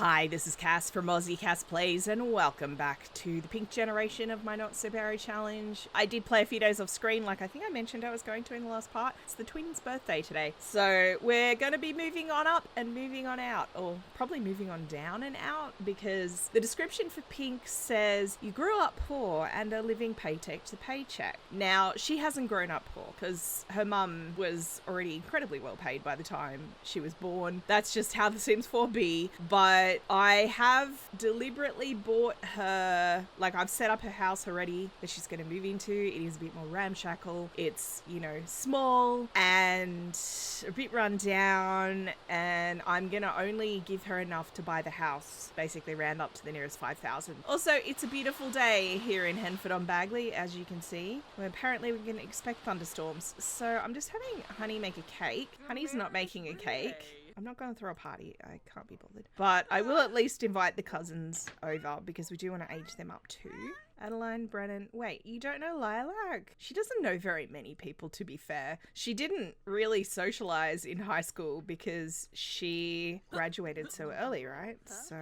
Hi, this is Cass from Aussie Cass Plays, and welcome back to the pink generation of my Not So Berry challenge. I did play a few days off screen, like I think I mentioned I was going to in the last part. It's the twins' birthday today, so we're going to be moving on up and moving on out, or probably moving on down and out, because the description for Pink says, you grew up poor and are living paycheck to paycheck. Now, she hasn't grown up poor, because her mum was already incredibly well paid by the time she was born. That's just how The Sims 4 be, but I have deliberately bought her, like I've set up her house already that she's going to move into. It is a bit more ramshackle. It's, you know, small and a bit run down, and I'm going to only give her enough to buy the house, basically round up to the nearest 5,000. Also, it's a beautiful day here in Henford-on-Bagley, as you can see. Well, apparently we're going to expect thunderstorms, so I'm just having Honey make a cake. Honey's not making a cake. I'm not going to throw a party. I can't be bothered. But I will at least invite the cousins over because we do want to age them up too. Adeline, Brennan. Wait, you don't know Lilac? She doesn't know very many people, to be fair. She didn't really socialize in high school because she graduated so early, right? So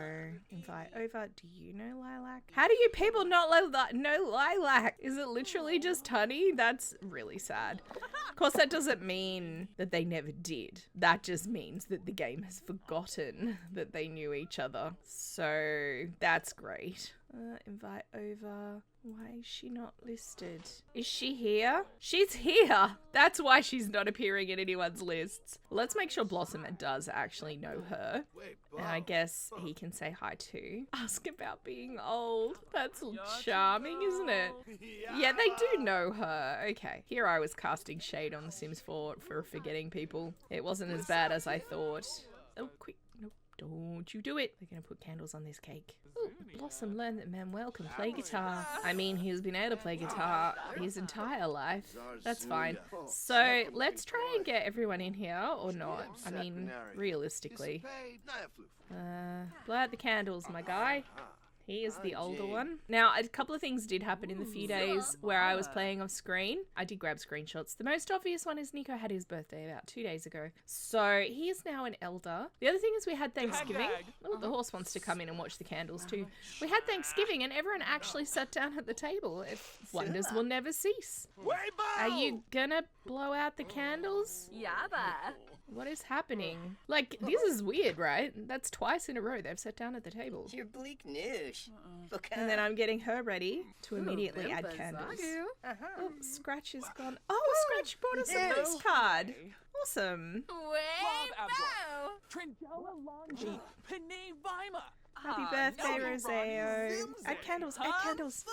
invite over. Do you know Lilac? How do you people not know Lilac? Is it literally just Honey? That's really sad. Of course, that doesn't mean that they never did. That just means that the game has forgotten that they knew each other. So that's great. Invite over. Why is she not listed? Is she here? She's here! That's why she's not appearing in anyone's lists. Let's make sure Blossom does actually know her. And I guess he can say hi too. Ask about being old. That's charming, isn't it? Yeah, they do know her. Okay. Here I was casting shade on The Sims 4 for forgetting people. It wasn't as bad as I thought. Oh, quick. Nope. Don't you do it. We're going to put candles on this cake. Ooh, Blossom learned that Manuel can play guitar. I mean, he's been able to play guitar his entire life. That's fine. So let's try and get everyone in here, or not. I mean, realistically. Blow out the candles, my guy. He is the older one. Now, a couple of things did happen in the few days where I was playing off screen. I did grab screenshots. The most obvious one is Nico had his birthday about 2 days ago. So he is now an elder. The other thing is we had Thanksgiving. Oh, the horse wants to come in and watch the candles too. We had Thanksgiving and everyone actually sat down at the table. Wonders will never cease. Are you gonna blow out the candles? Yaba. What is happening? Like, this is weird, right? That's twice in a row they've sat down at the table. Your bleak news. And then I'm getting her ready to immediately add candles. Oh, Scratch is gone. Oh, Scratch brought us a postcard. Awesome. Happy birthday, Roseo. Add candles, add candles.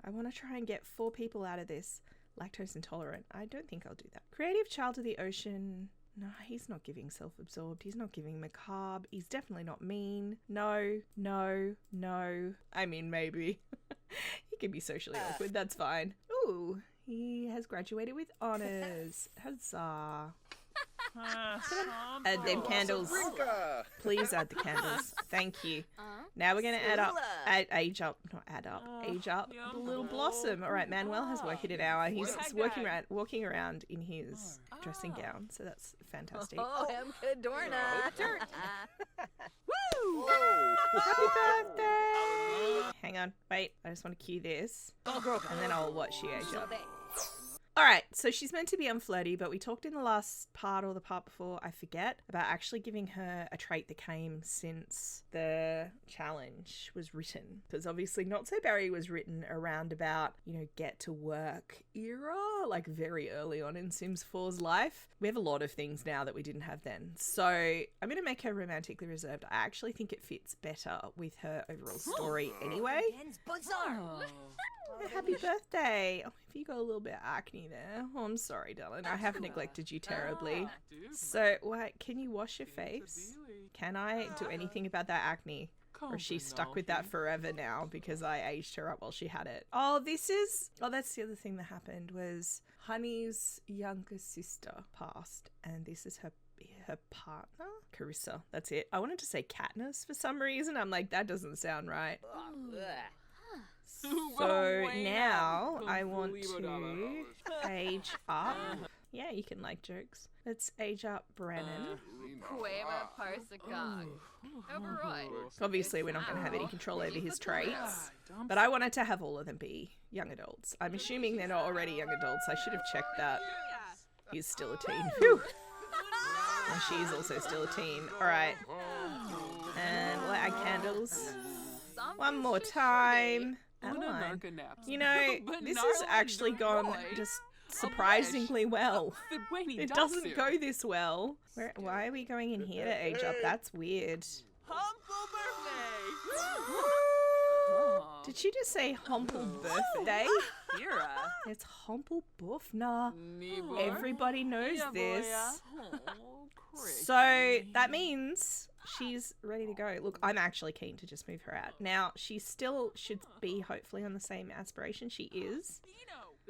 I want to try and get 4 people out of this. Lactose intolerant. I don't think I'll do that. Creative child of the ocean. No, he's not giving self-absorbed. He's not giving macabre. He's definitely not mean. No, no, no. I mean, maybe. He can be socially awkward. That's fine. Ooh, he has graduated with honors. Huzzah. Add them candles. Please add the candles. Thank you. Now we're going to age up the little Blossom. All right, Manuel has worked in an hour. He's walking around in his dressing gown, so that's fantastic. Oh, Dorna. Woo! Happy birthday! Hang on, wait. I just want to cue this, and then I'll watch you age up. Alright, so she's meant to be unflirty, but we talked in the last part or the part before, I forget, about actually giving her a trait that came since the challenge was written. Because obviously Not So Berry was written around about, you know, get to work era, like very early on in Sims 4's life. We have a lot of things now that we didn't have then. So I'm going to make her romantically reserved. I actually think it fits better with her overall story anyway. Happy birthday. Oh, if you got a little bit of acne there. Oh, I'm sorry, darling. I have neglected you terribly. So, wait, can you wash your face? Can I do anything about that acne? Or is she stuck with that forever now because I aged her up while she had it? Oh, that's the other thing that happened was Honey's younger sister passed, and this is her partner, Carissa. That's it. I wanted to say Katniss for some reason. I'm like, that doesn't sound right. So now I want to age up. Yeah, you can like jokes. Let's age up Brennan. Cueva Parsacog. Overroy. Obviously, we're not going to have any control over his traits, but I wanted to have all of them be young adults. I'm assuming they're not already young adults. I should have checked that. He's still a teen. Phew. And she's also still a teen. All right. And we'll add candles. One more time. Adeline. You know, this has actually gone just surprisingly well. It doesn't go this well. Why are we going in here to age up? That's weird. Did she just say Humble Birthday? It's Humble Buffner. Everybody knows this. So that means she's ready to go. Look, I'm actually keen to just move her out. Now, she still should be hopefully on the same aspiration. She is.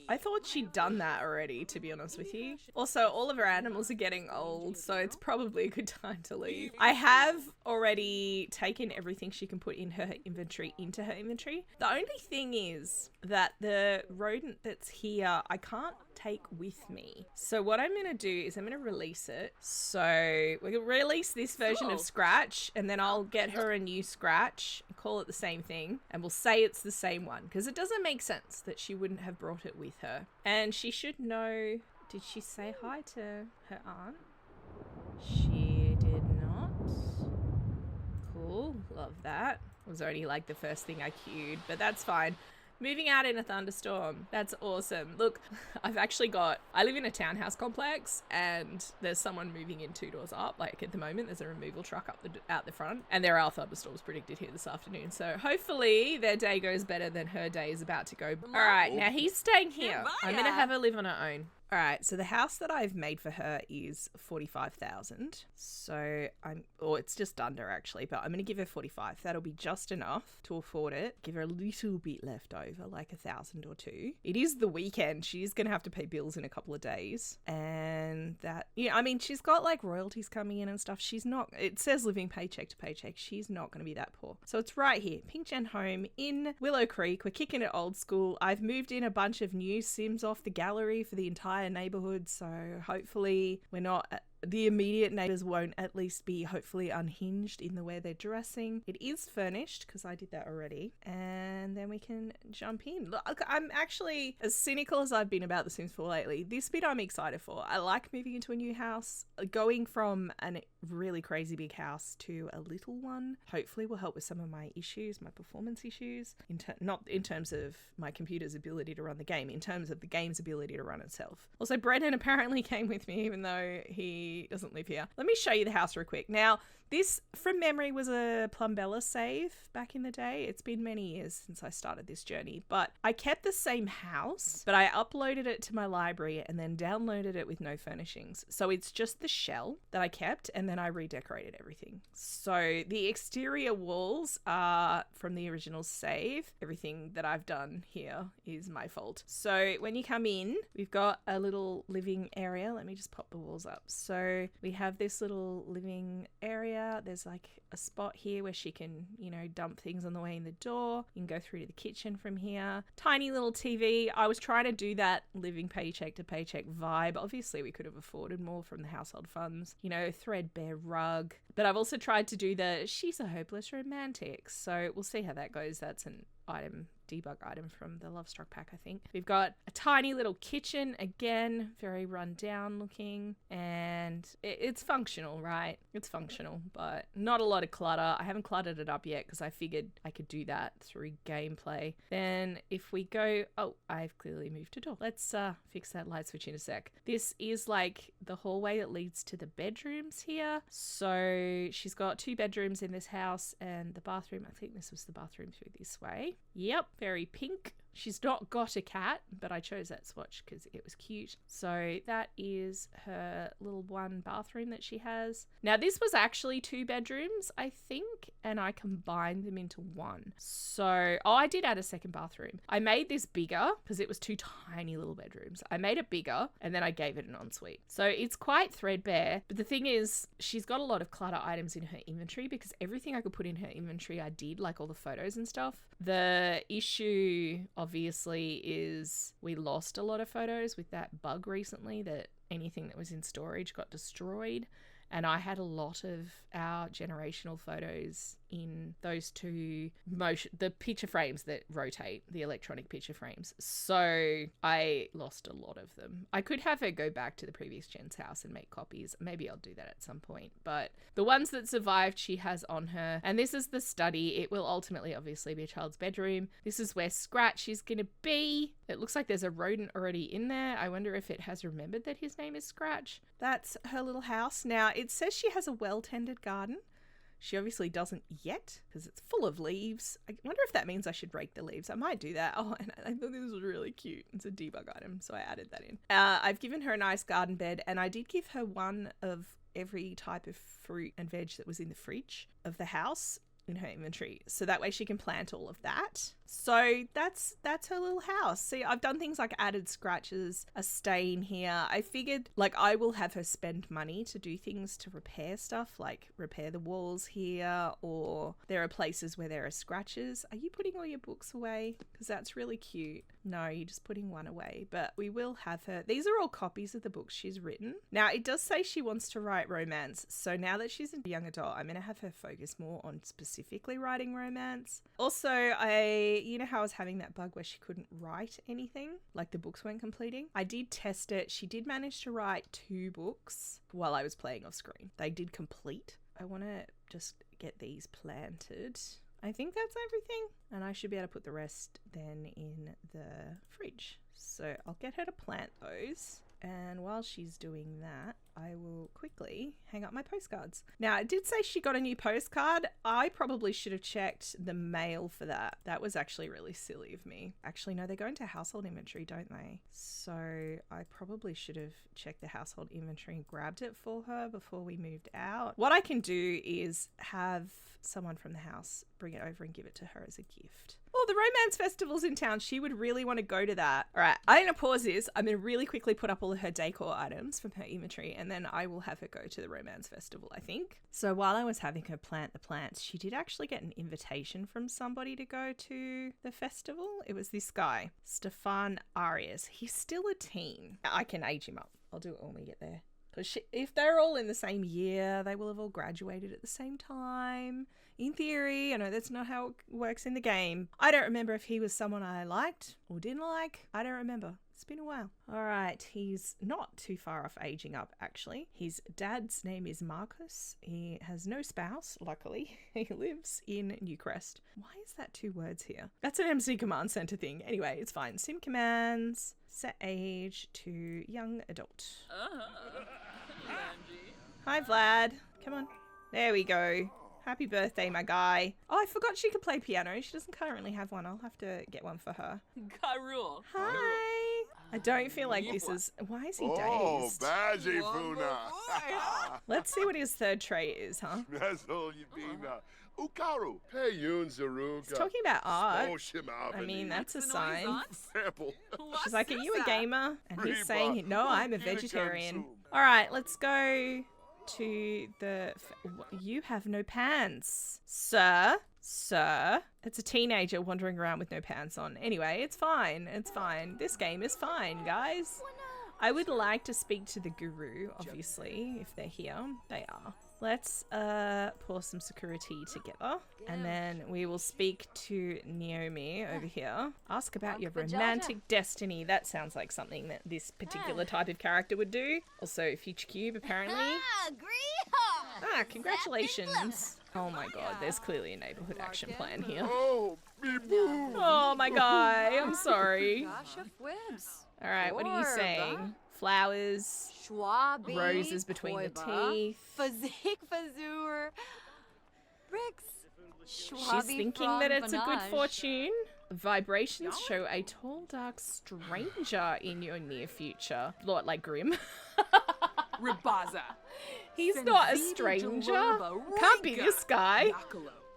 I thought she'd done that already, to be honest with you. Also, all of her animals are getting old, so it's probably a good time to leave. I have already taken everything she can put in her inventory into her inventory. The only thing is that the rodent that's here, I can't take with me. So what I'm going to do is I'm going to release it. So we're going to release this version of Scratch, and then I'll get her a new Scratch and call it the same thing, and we'll say it's the same one, because it doesn't make sense that she wouldn't have brought it with her. And she should know. Did she say hi to her aunt? She did not. Cool, love that. It was already like the first thing I queued, but that's fine. Moving out in a thunderstorm. That's awesome. Look, I live in a townhouse complex, and there's someone moving in 2 doors up. Like at the moment, there's a removal truck out the front, and there are thunderstorms predicted here this afternoon. So hopefully their day goes better than her day is about to go. All right, now he's staying here. I'm going to have her live on her own. All right, so the house that I've made for her is 45,000. So it's just under actually, but I'm going to give her 45. That'll be just enough to afford it. Give her a little bit left over, like 1,000 or 2. It is the weekend. She's going to have to pay bills in a couple of days. And that, I mean, she's got like royalties coming in and stuff. It says living paycheck to paycheck. She's not going to be that poor. So it's right here, Pink Gen Home in Willow Creek. We're kicking it old school. I've moved in a bunch of new Sims off the gallery for the entire neighborhood, so hopefully the immediate neighbors won't at least be hopefully unhinged in the way they're dressing. It is furnished because I did that already, and then we can jump in. Look, I'm actually, as cynical as I've been about The Sims 4 lately, this bit I'm excited for. I like moving into a new house. Going from a really crazy big house to a little one hopefully will help with some of my issues, my performance issues, not in terms of my computer's ability to run the game, in terms of the game's ability to run itself. Also, Brendan apparently came with me, even though he doesn't live here. Let me show you the house real quick. Now, this, from memory, was a Plumbella save back in the day. It's been many years since I started this journey, but I kept the same house, but I uploaded it to my library and then downloaded it with no furnishings. So it's just the shell that I kept, and then I redecorated everything. So the exterior walls are from the original save. Everything that I've done here is my fault. So when you come in, we've got a little living area. Let me just pop the walls up. So we have this little living area. There's like a spot here where she can, dump things on the way in the door. You can go through to the kitchen from here. Tiny little TV. I was trying to do that living paycheck to paycheck vibe. Obviously, we could have afforded more from the household funds. Threadbare rug. But I've also tried to do she's a hopeless romantic. So we'll see how that goes. That's an debug item from the Love Struck pack, I think. We've got a tiny little kitchen, again, very run down looking, and it's functional, right? It's functional, but not a lot of clutter. I haven't cluttered it up yet because I figured I could do that through gameplay. Then if we go, I've clearly moved a door. Let's fix that light switch in a sec. This is like the hallway that leads to the bedrooms here. So she's got 2 bedrooms in this house, and the bathroom, I think this was the bathroom through this way. Yep, very pink. She's not got a cat, but I chose that swatch because it was cute. So that is her little one bathroom that she has. Now, this was actually 2 bedrooms, I think, and I combined them into one. So, I did add a second bathroom. I made this bigger because it was 2 tiny little bedrooms. I made it bigger and then I gave it an ensuite. So it's quite threadbare, but the thing is, she's got a lot of clutter items in her inventory because everything I could put in her inventory I did, like all the photos and stuff. The issue of obviously is we lost a lot of photos with that bug recently that anything that was in storage got destroyed. And I had a lot of our generational photos in those two the picture frames that rotate, the electronic picture frames. So I lost a lot of them. I could have her go back to the previous gen's house and make copies. Maybe I'll do that at some point. But the ones that survived, she has on her. And this is the study. It will ultimately obviously be a child's bedroom. This is where Scratch is going to be. It looks like there's a rodent already in there. I wonder if it has remembered that his name is Scratch. That's her little house. Now, it says she has a well-tended garden. She obviously doesn't yet because it's full of leaves. I wonder if that means I should rake the leaves. I might do that. Oh, and I thought this was really cute. It's a debug item, so I added that in. I've given her a nice garden bed, and I did give her one of every type of fruit and veg that was in the fridge of the house in her inventory, so that way she can plant all of that. So that's her little house. See, I've done things like added Scratches, a stain here. I figured like I will have her spend money to do things to repair stuff, like repair the walls here, or there are places where there are scratches. Are you putting all your books away? Because that's really cute. No, you're just putting one away, but we will have her. These are all copies of the books she's written. Now, it does say she wants to write romance, so now that she's a young adult, I'm going to have her focus more on specifically writing romance. Also, you know how I was having that bug where she couldn't write anything, like the books weren't completing? I did test it. She did manage to write 2 books while I was playing off screen. They did complete. I want to just get these planted. I think that's everything, and I should be able to put the rest then in the fridge. So I'll get her to plant those. And while she's doing that, I will quickly hang up my postcards. Now, it did say she got a new postcard. I probably should have checked the mail for that. That was actually really silly of me. Actually, no, they go into household inventory, don't they? So I probably should have checked the household inventory and grabbed it for her before we moved out. What I can do is have someone from the house bring it over and give it to her as a gift. Oh, the romance festival's in town. She would really want to go to that. All right, I'm going to pause this. I'm going to really quickly put up all of her decor items from her inventory, and then I will have her go to the romance festival, I think. So while I was having her plant the plants, she did actually get an invitation from somebody to go to the festival. It was this guy, Stefan Arias. He's still a teen. I can age him up. I'll do it when we get there. Because if they're all in the same year, they will have all graduated at the same time. In theory, I know that's not how it works in the game. I don't remember if he was someone I liked or didn't like. I don't remember. It's been a while. All right, he's not too far off aging up, actually. His dad's name is Marcus. He has no spouse, luckily. He lives in Newcrest. Why is that 2 words here? That's an MC Command Center thing. Anyway, it's fine. Sim commands, set age to young adult. Hi, Vlad. Come on. There we go. Happy birthday, my guy. Oh, I forgot she could play piano. She doesn't currently have one. I'll have to get one for her. Karul. Hi. I don't feel like this is... Why is he dazed? Oh, Baji Funa. Let's see what his 3rd trait is, huh? That's all you be now. Ukaru. Pay Yun Zaruga. He's talking about art. I I mean, that's a sign. Sample. She's like, are you a gamer? And he's Reba. saying, no, I'm a vegetarian. All right, let's go to the... You have no pants. Sir. It's a teenager wandering around with no pants on. Anyway, it's fine. It's fine. This game is fine, guys. I would like to speak to the guru, obviously, if they're here. They are. Let's pour some security together, and then we will speak to Naomi over here. Ask about your romantic destiny. That sounds like something that this particular type of character would do. Also, Future Cube, apparently. Congratulations. Oh my god, there's clearly a neighborhood action plan here. Oh, boo. Oh my guy, I'm sorry. Wibs. All right, what are you saying? Flowers, roses between the teeth. Fazik Fazur. Bricks. She's thinking that it's a good fortune. Vibrations show a tall, dark stranger in your near future. Lord, like Grim. Ribaza. He's not a stranger. Can't be this guy.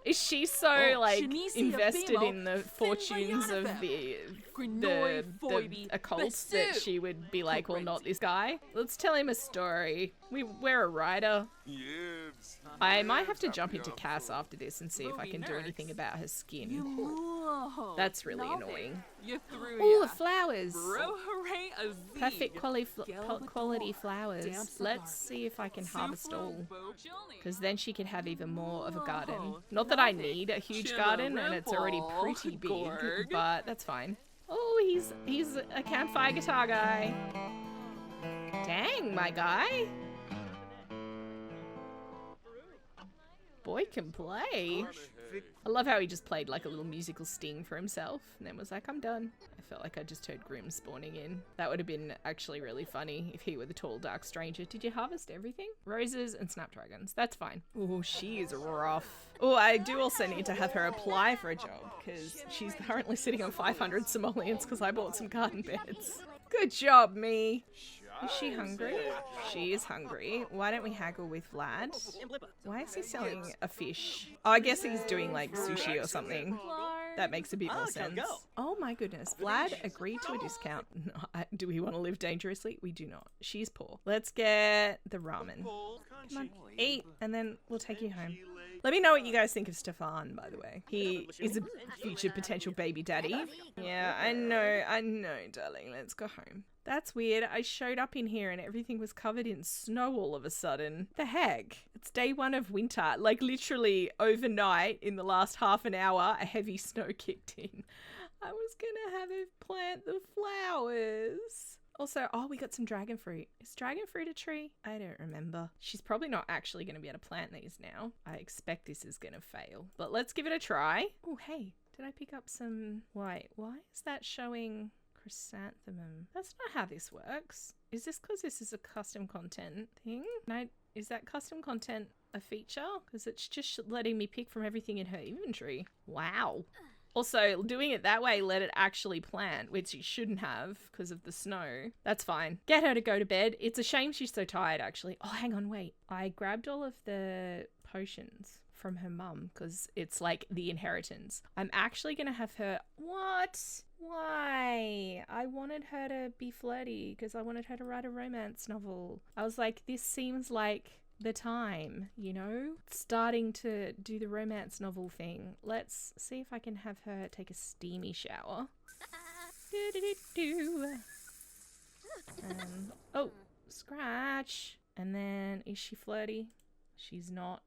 Is she so Oh, like Shanicia invested Bimo, in the fortunes of the occult that she would be like, well, not this guy? Let's tell him a story. We're a writer. Yibs. I might have to jump into Cass after this and see if I can do anything about her skin. That's really annoying. Oh, the flowers. Perfect quality flowers. Let's see if I can harvest all. Because then she could have even more of a garden. Not that I need a huge garden, and it's already pretty big, but that's fine. Oh, he's a campfire guitar guy. Dang, my guy. Boy can play. I love how he just played like a little musical sting for himself and then was like, I'm done. I felt like I just heard Grim spawning in. That would have been actually really funny if he were the tall, dark stranger. Did you harvest everything? Roses and snapdragons. That's fine. Oh, she is rough. Oh, I do also need to have her apply for a job because she's currently sitting on 500 simoleons because I bought some garden beds. Good job, me. Is she hungry? She is hungry. Why don't we haggle with Vlad? Why is he selling a fish? Oh, I guess he's doing like sushi or something. That makes a bit more sense. Oh my goodness. Vlad agreed to a discount. No, do we want to live dangerously? We do not. She's poor. Let's get the ramen. Come on, eat, and then we'll take you home. Let me know what you guys think of Stefan, by the way. He is a future potential baby daddy. Yeah, I know, darling. Let's go home. That's weird. I showed up in here and everything was covered in snow all of a sudden. The heck? It's day 1 of winter. Like literally overnight in the last half an hour, a heavy snow kicked in. I was gonna have her plant the flowers. Also, oh, we got some dragon fruit. Is dragon fruit a tree? I don't remember. She's probably not actually going to be able to plant these now. I expect this is going to fail. But let's give it a try. Oh, hey, did I pick up some... Why is that showing chrysanthemum? That's not how this works. Is this because this is a custom content thing? Is that custom content a feature? Because it's just letting me pick from everything in her inventory. Wow. Also, doing it that way let it actually plant, which it shouldn't have because of the snow. That's fine. Get her to go to bed. It's a shame she's so tired, actually. Oh, hang on, wait. I grabbed all of the potions from her mum because it's like the inheritance. I'm actually going to have her... What? Why? I wanted her to be flirty because I wanted her to write a romance novel. I was like, this seems like... the time, you know, starting to do the romance novel thing. Let's see if I can have her take a steamy shower. Oh, scratch. And then, is she flirty? She's not.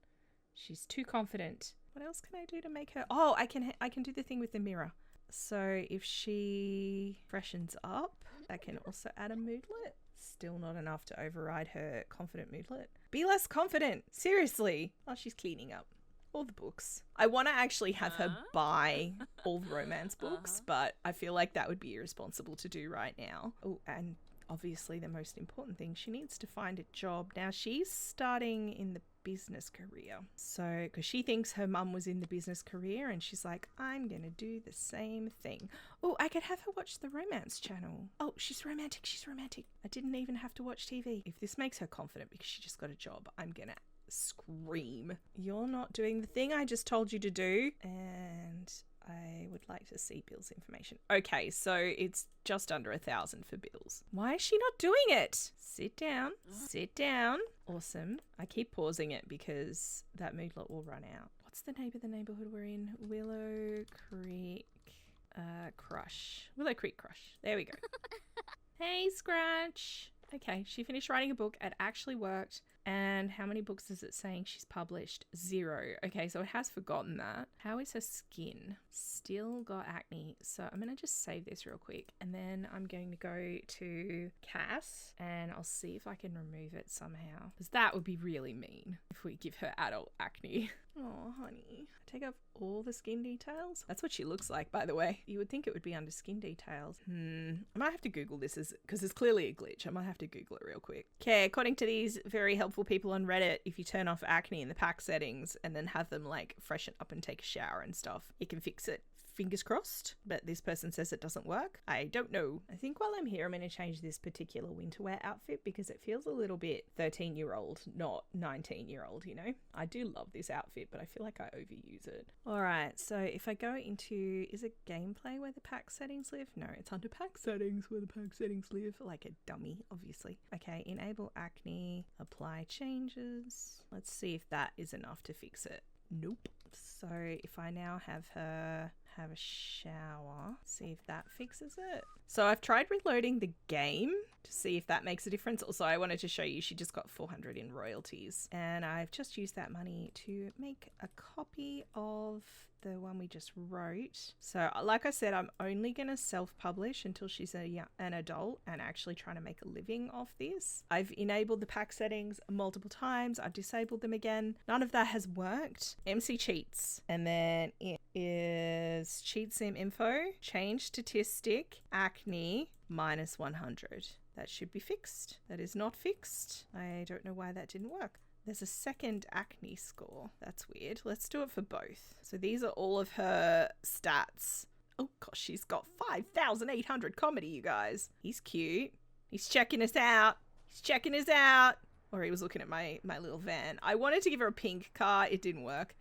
She's too confident. What else can I do to make her? Oh, I can do the thing with the mirror. So if she freshens up, I can also add a moodlet. Still not enough to override her confident moodlet. Be less confident. Seriously. Oh, she's cleaning up. All the books. I want to actually have her buy all the romance books, but I feel like that would be irresponsible to do right now. Oh, and obviously the most important thing, she needs to find a job. Now she's starting in the business career. So, because she thinks her mum was in the business career and she's like, I'm going to do the same thing. Oh, I could have her watch the romance channel. Oh, she's romantic. She's romantic. I didn't even have to watch TV. If this makes her confident because she just got a job, I'm going to scream. You're not doing the thing I just told you to do. And I would like to see Bill's information. Okay, so it's just under 1,000 for Bill's. Why is she not doing it? Sit down. Sit down. Awesome. I keep pausing it because that moodlet will run out. What's the name of the neighborhood we're in? Willow Creek Crush. Willow Creek Crush. There we go. Hey, Scratch. Okay, she finished writing a book. It actually worked. And how many books is it saying she's published? 0. Okay, so it has forgotten that. How is her skin? Still got acne. So I'm going to just save this real quick. And then I'm going to go to Cass and I'll see if I can remove it somehow. Because that would be really mean if we give her adult acne. Oh, honey. Take off all the skin details. That's what she looks like, by the way. You would think it would be under skin details. I might have to Google this because it's clearly a glitch. I might have to Google it real quick. Okay, according to these very helpful people on Reddit, if you turn off acne in the pack settings and then have them like freshen up and take a shower and stuff, it can fix it Fingers crossed, but this person says it doesn't work. I don't know. I think while I'm here, I'm going to change this particular winter wear outfit because it feels a little bit 13-year-old, not 19-year-old, you know? I do love this outfit, but I feel like I overuse it. All right, so if I go into, is it gameplay where the pack settings live? No, it's under pack settings where the pack settings live, like a dummy, obviously. Okay, enable acne, apply changes. Let's see if that is enough to fix it. Nope. So if I now have her have a shower, see if that fixes it. So I've tried reloading the game to see if that makes a difference. Also, I wanted to show you she just got 400 in royalties, and I've just used that money to make a copy of the one we just wrote. So like I said, I'm only going to self-publish until she's an adult and actually trying to make a living off this. I've enabled the pack settings multiple times. I've disabled them again. None of that has worked. MC cheats. And then it is cheat sim info, change statistic, acne, -100. That should be fixed. That is not fixed. I don't know why that didn't work. There's a second acne score. That's weird. Let's do it for both. So these are all of her stats. Oh gosh, she's got 5,800 comedy, you guys. He's cute. He's checking us out. He's checking us out. Or he was looking at my little van. I wanted to give her a pink car. It didn't work.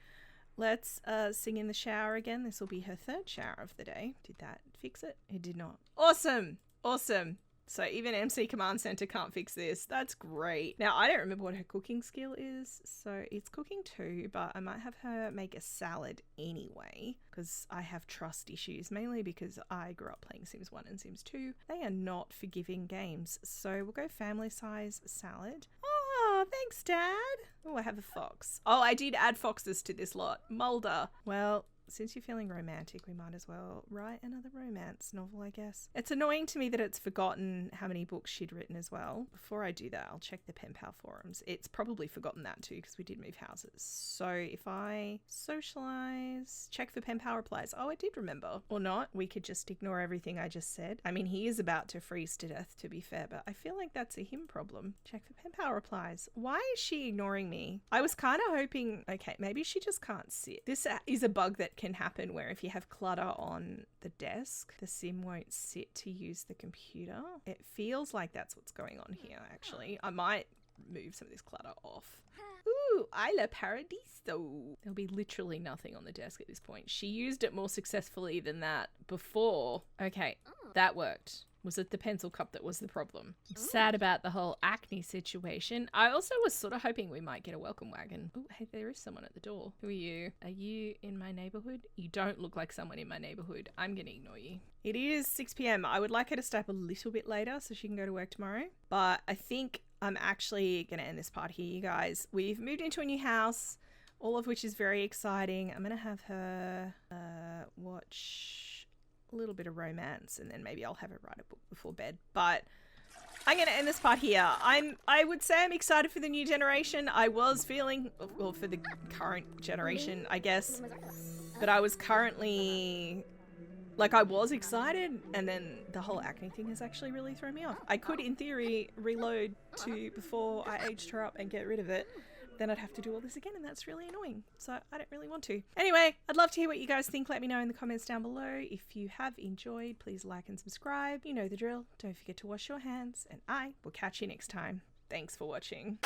Let's sing in the shower again. This will be her third shower of the day. Did that fix it? It did not. Awesome. Awesome. So even MC Command Center can't fix this. That's great. Now, I don't remember what her cooking skill is. So it's cooking too, but I might have her make a salad anyway because I have trust issues, mainly because I grew up playing Sims 1 and Sims 2. They are not forgiving games. So we'll go family size salad. Oh, thanks, Dad. Oh, I have a fox. Oh, I did add foxes to this lot. Mulder. Well, since you're feeling romantic, we might as well write another romance novel, I guess. It's annoying to me that it's forgotten how many books she'd written as well. Before I do that, I'll check the pen pal forums. It's probably forgotten that too because we did move houses. So if I socialize, check for pen pal replies. Oh, I did remember. Or not, we could just ignore everything I just said. I mean, he is about to freeze to death, to be fair, but I feel like that's a him problem. Check for pen pal replies. Why is she ignoring me? I was kind of hoping, okay, maybe she just can't sit. This is a bug that can happen where if you have clutter on the desk, the sim won't sit to use the computer. It feels like that's what's going on here, actually. I might move some of this clutter off. Ooh, Isla Paradiso. There'll be literally nothing on the desk at this point. She used it more successfully than that before. Okay, that worked. Was it the pencil cup that was the problem? I'm sad about the whole acne situation. I also was sort of hoping we might get a welcome wagon. Oh, hey, there is someone at the door. Who are you? Are you in my neighborhood? You don't look like someone in my neighborhood. I'm going to ignore you. It is 6 p.m. I would like her to stay up a little bit later so she can go to work tomorrow. But I think I'm actually going to end this part here, you guys. We've moved into a new house, all of which is very exciting. I'm going to have her watch a little bit of romance, and then maybe I'll have her write a book before bed. But I'm going to end this part here. I would say I'm excited for the new generation. I was feeling, well, for the current generation, I guess. But I was currently, like, I was excited, and then the whole acne thing has actually really thrown me off. I could, in theory, reload to before I aged her up and get rid of it. Then I'd have to do all this again, and that's really annoying. So I don't really want to. Anyway, I'd love to hear what you guys think. Let me know in the comments down below. If you have enjoyed, please like and subscribe. You know the drill. Don't forget to wash your hands, and I will catch you next time. Thanks for watching.